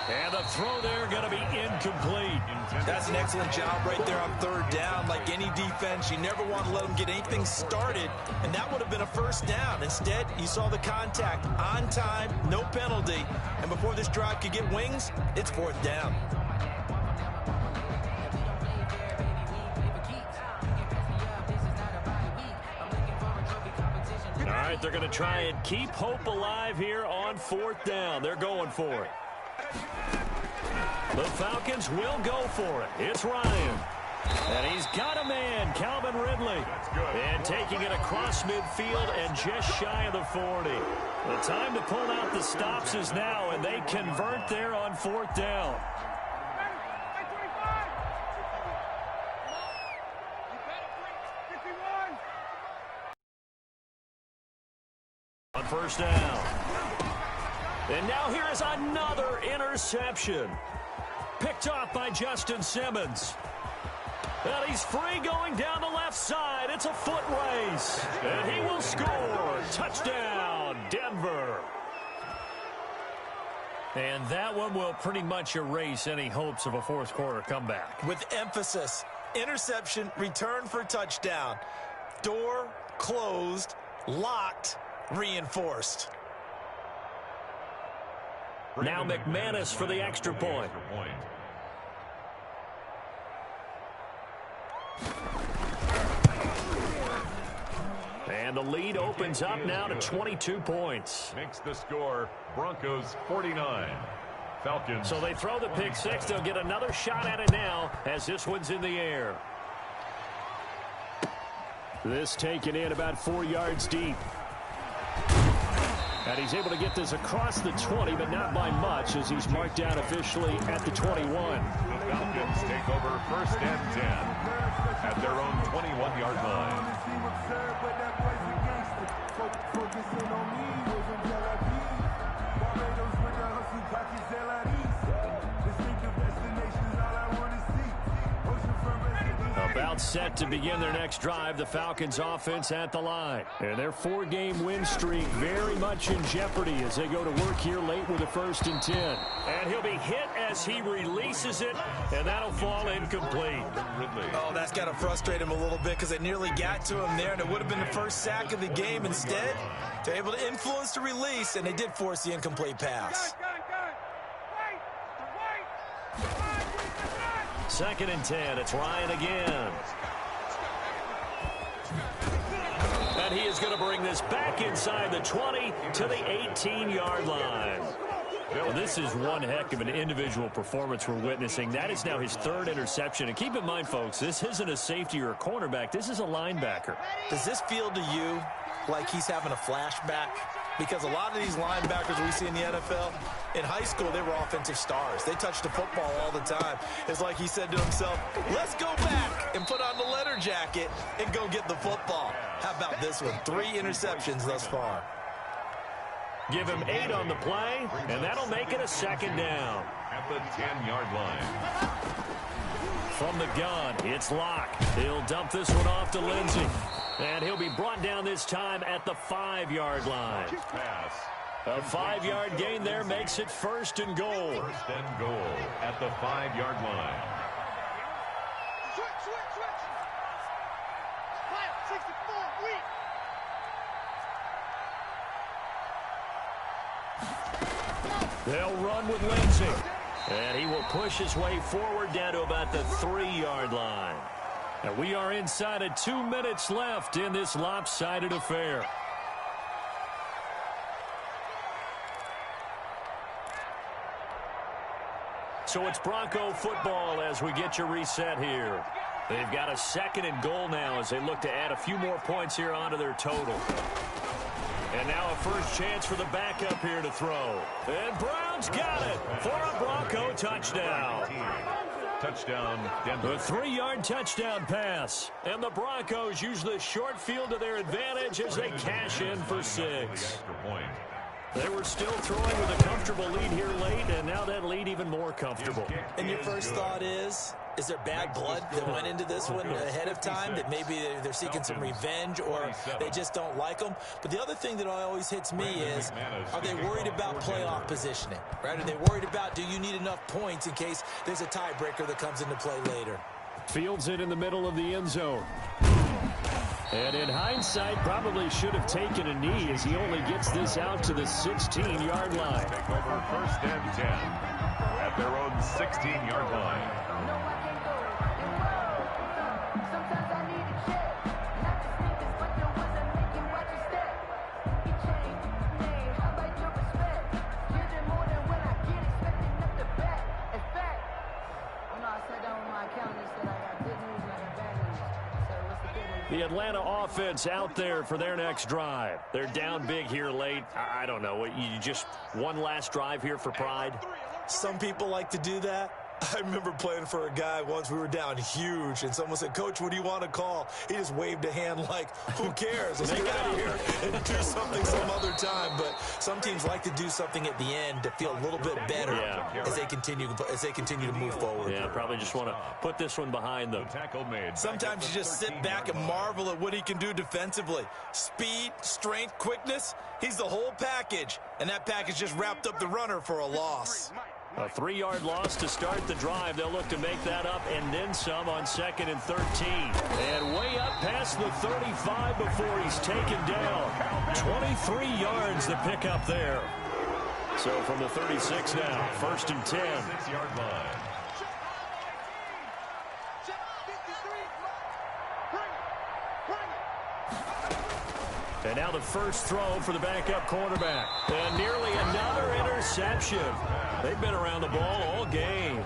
And the throw there going to be incomplete. That's an excellent job right there on 3rd down. Like any defense, you never want to let them get anything started, and that would have been a first down. Instead, you saw the contact on time, no penalty, and before this drive could get wings, it's 4th down. All right, they're going to try and keep hope alive here on 4th down. They're going for it. The Falcons will go for it. It's Ryan. And he's got a man, Calvin Ridley. And taking it across midfield and just shy of the 40. The time to pull out the stops is now, and they convert there on 4th down. On first down. And now here is another interception. Picked off by Justin Simmons. And he's free going down the left side. It's a foot race. And he will score. Touchdown, Denver. And that one will pretty much erase any hopes of a 4th quarter comeback. With emphasis, interception, return for touchdown. Door closed, locked, reinforced. Now McManus for the extra point. And the lead opens up now to 22 points. Makes the score Broncos 49. Falcons. So they throw the pick 6. They'll get another shot at it now as this one's in the air. This taken in about 4 yards deep. And he's able to get this across the 20, but not by much, as he's marked down officially at the 21. The Falcons take over 1st and 10 at their own 21-yard line. About set to begin their next drive, the Falcons offense at the line. And their 4-game win streak very much in jeopardy as they go to work here late with a 1st and 10. And he'll be hit as he releases it, and that'll fall incomplete. Oh, that's got to frustrate him a little bit because they nearly got to him there, and it would have been the first sack of the game. Instead, they're able to influence the release, and they did force the incomplete pass. 2nd and 10. It's Ryan again. And he is going to bring this back inside the 20 to the 18-yard line. Well, this is one heck of an individual performance we're witnessing. That is now his 3rd interception. And keep in mind, folks, this isn't a safety or a cornerback. This is a linebacker. Does this feel to you like he's having a flashback? Because a lot of these linebackers we see in the NFL, in high school, they were offensive stars. They touched the football all the time. It's like he said to himself, let's go back and put on the leather jacket and go get the football. How about this one? 3 interceptions thus far. Give him 8 on the play, and that'll make it a 2nd down. At the 10-yard line. From the gun, it's Locke. He'll dump this one off to Lindsey. And he'll be brought down this time at the 5-yard line. Pass. A 5-yard gain there makes it 1st and goal. 1st and goal at the 5-yard line. Switch. Fire, 64, weak. They'll run with Lindsey. And he will push his way forward down to about the 3-yard line. And we are inside of 2 minutes left in this lopsided affair. So it's Bronco football as we get you reset here. They've got a 2nd and goal now as they look to add a few more points here onto their total. And now a first chance for the backup here to throw. And Brown's got it for a Bronco touchdown. Touchdown, Denver. A 3-yard touchdown pass. And the Broncos use the short field to their advantage as they cash in for 6. They were still throwing with a comfortable lead here late, and now that lead even more comfortable. And your first thought is there bad blood that went into this one ahead of time, that maybe they're seeking some revenge or they just don't like them? But the other thing that always hits me is, are they worried about playoff positioning? Right? Are they worried about, do you need enough points in case there's a tiebreaker that comes into play later? Fields it in the middle of the end zone. And in hindsight, probably should have taken a knee as he only gets this out to the 16-yard line. Take over 1st and 10 at their own 16-yard line. The Atlanta offense out there for their next drive. They're down big here late. I don't know. You just one last drive here for pride? Some people like to do that. I remember playing for a guy once. We were down huge, and someone said, Coach, what do you want to call? He just waved a hand like, who cares? Let's get out of here and do something some other time. But some teams like to do something at the end to feel a little bit better as they continue to move forward. Yeah, probably just want to put this one behind them. Sometimes you just sit back and marvel at what he can do defensively. Speed, strength, quickness, he's the whole package. And that package just wrapped up the runner for a loss. A 3-yard loss to start the drive. They'll look to make that up and then some on 2nd and 13. And way up past the 35 before he's taken down. 23 yards the pick up there. So from the 36 now, 1st and 10. 6-yard line. And now the first throw for the backup quarterback. And nearly another interception. interception. They've been around the ball all game.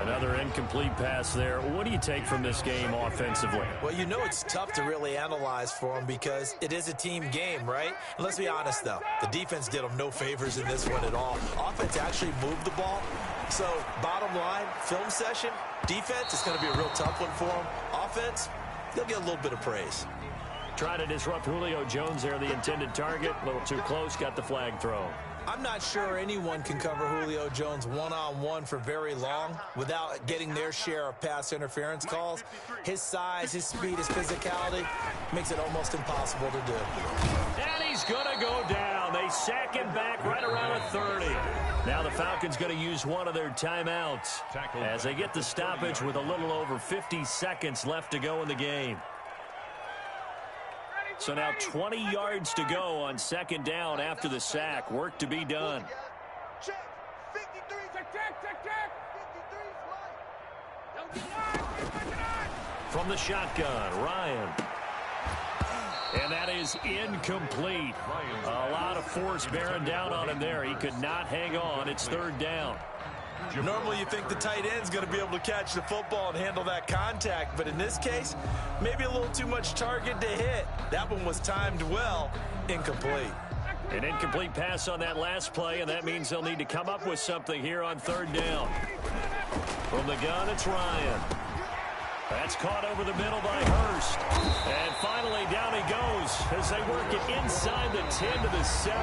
Another incomplete pass there. What do you take from this game offensively? Well, you know it's tough to really analyze for them because it is a team game, right? And let's be honest, though. The defense did them no favors in this one at all. Offense actually moved the ball. So, bottom line, film session, defense is going to be a real tough one for them. Offense, they'll get a little bit of praise. Trying to disrupt Julio Jones there, the intended target. A little too close, got the flag thrown. I'm not sure anyone can cover Julio Jones one-on-one for very long without getting their share of pass interference calls. His size, his speed, his physicality makes it almost impossible to do. And he's going to go down. They sack him back right around the 30. Now the Falcons going to use one of their timeouts as they get the stoppage with a little over 50 seconds left to go in the game. So now 20 yards to go on second down after the sack. Work to be done. Check. 53. Check. 53. From the shotgun, Ryan. And that is incomplete. A lot of force bearing down on him there. He could not hang on. It's third down. Normally you think the tight end's going to be able to catch the football and handle that contact, but in this case, maybe a little too much target to hit. That one was timed well, incomplete. An incomplete pass on that last play, and that means they'll need to come up with something here on third down. From the gun, it's Ryan. That's caught over the middle by Hurst. And finally, down he goes as they work it inside the 10 to the 7.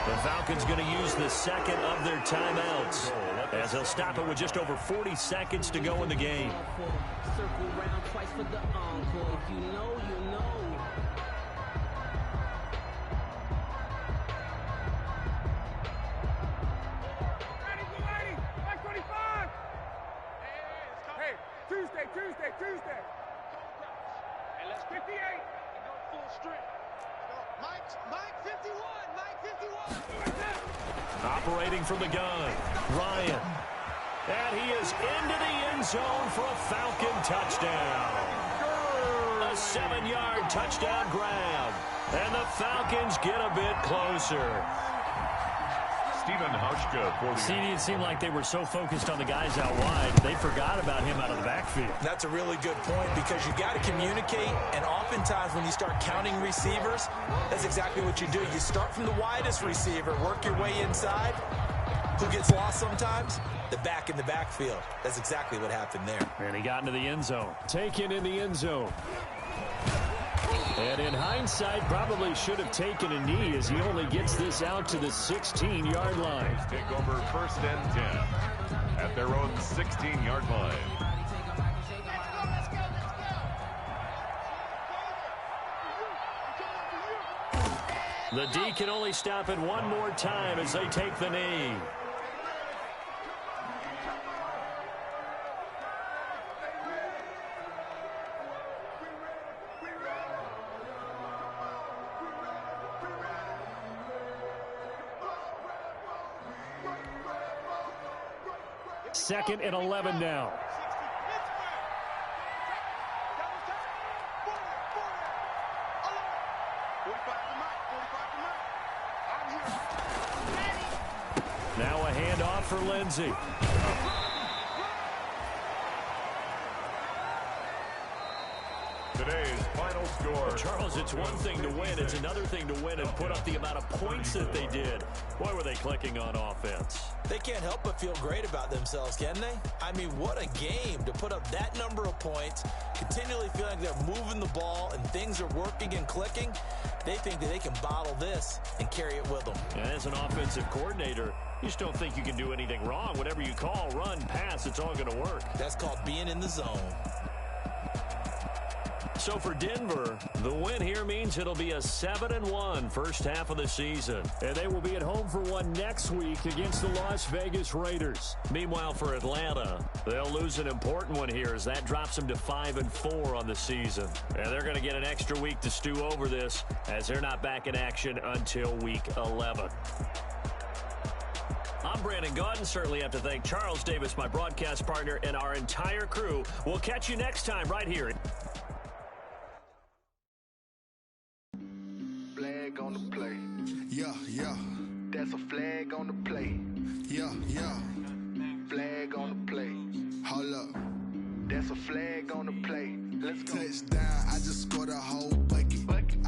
The Falcons going to use the second of their timeouts as they'll stop it with just over 40 seconds to go in the game. Circle round twice for the encore. If you know, you know. Hey, Tuesday. Hey, let's 58. Go full strength. Mike 51. Operating from the gun, Ryan. And he is into the end zone for a Falcon touchdown. A 7-yard touchdown grab. And the Falcons get a bit closer. It seemed like they were so focused on the guys out wide, they forgot about him out of the backfield. That's a really good point because you got to communicate, and oftentimes when you start counting receivers, that's exactly what you do. You start from the widest receiver, work your way inside. Who gets lost sometimes? The back in the backfield. That's exactly what happened there. And he got into the end zone. Taken in the end zone. And in hindsight, probably should have taken a knee as he only gets this out to the 16-yard line. Take over first and 10 at their own 16-yard line. The D can only stop it one more time as they take the knee. Second and 11 now. Now a handoff for Lindsey. Today's final score. Charles, it's one thing to win. It's another thing to win and put up the amount of points that they did. Boy, were they clicking on offense. They can't help but feel great about themselves, can they? I mean, what a game to put up that number of points, continually feeling like they're moving the ball and things are working and clicking. They think that they can bottle this and carry it with them. And as an offensive coordinator, you just don't think you can do anything wrong. Whatever you call, run, pass, it's all going to work. That's called being in the zone. So for Denver, the win here means it'll be a 7-1 first half of the season. And they will be at home for one next week against the Las Vegas Raiders. Meanwhile, for Atlanta, they'll lose an important one here as that drops them to 5-4 on the season. And they're going to get an extra week to stew over this as they're not back in action until week 11. I'm Brandon Gaudin. Certainly have to thank Charles Davis, my broadcast partner, and our entire crew. We'll catch you next time right here. On the play. Yeah, that's a flag on the play. Yeah, yeah. Flag on the play. Hold up. That's a flag on the play. Let's go. Touchdown, I just scored a whole bucket.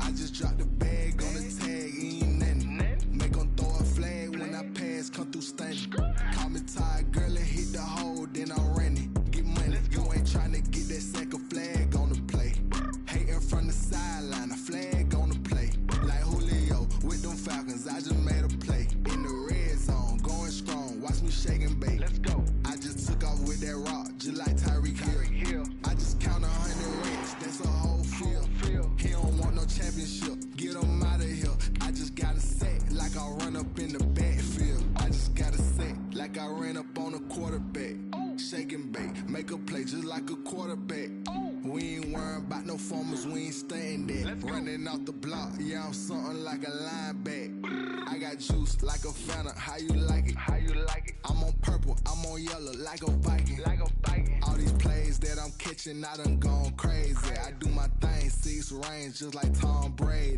I just dropped the bag on the tag, ain't nothing. Make 'em throw a flag when I pass, come through stunning. Call me tired, girl, and hit the hole, then I'm running. Get money, you ain't tryna get that second flag on the play. Hating from the sideline, a flag on the play. Like Julio with them Falcons, I just made a play. In the red zone, going strong, watch me shake and bake. Let's go. I just took off with that rock, just like Tyreek Hill. I just count 100 racks, that's a whole field. He don't want no championship, get him out of here. I just got a set, like I run up in the backfield. I just got a set, like I ran up on a quarterback. Shake and bake, make a play just like a quarterback. We ain't worrying about no formers, we ain't staying there. Running off the block, yeah, I'm something like a linebacker. I got juice like a Fanta, how you like it? How you like it? I'm on purple, I'm on yellow, like a Viking. Like a Viking. All these plays that I'm catching, I done gone crazy. I do my thing, 6 range, just like Tom Brady.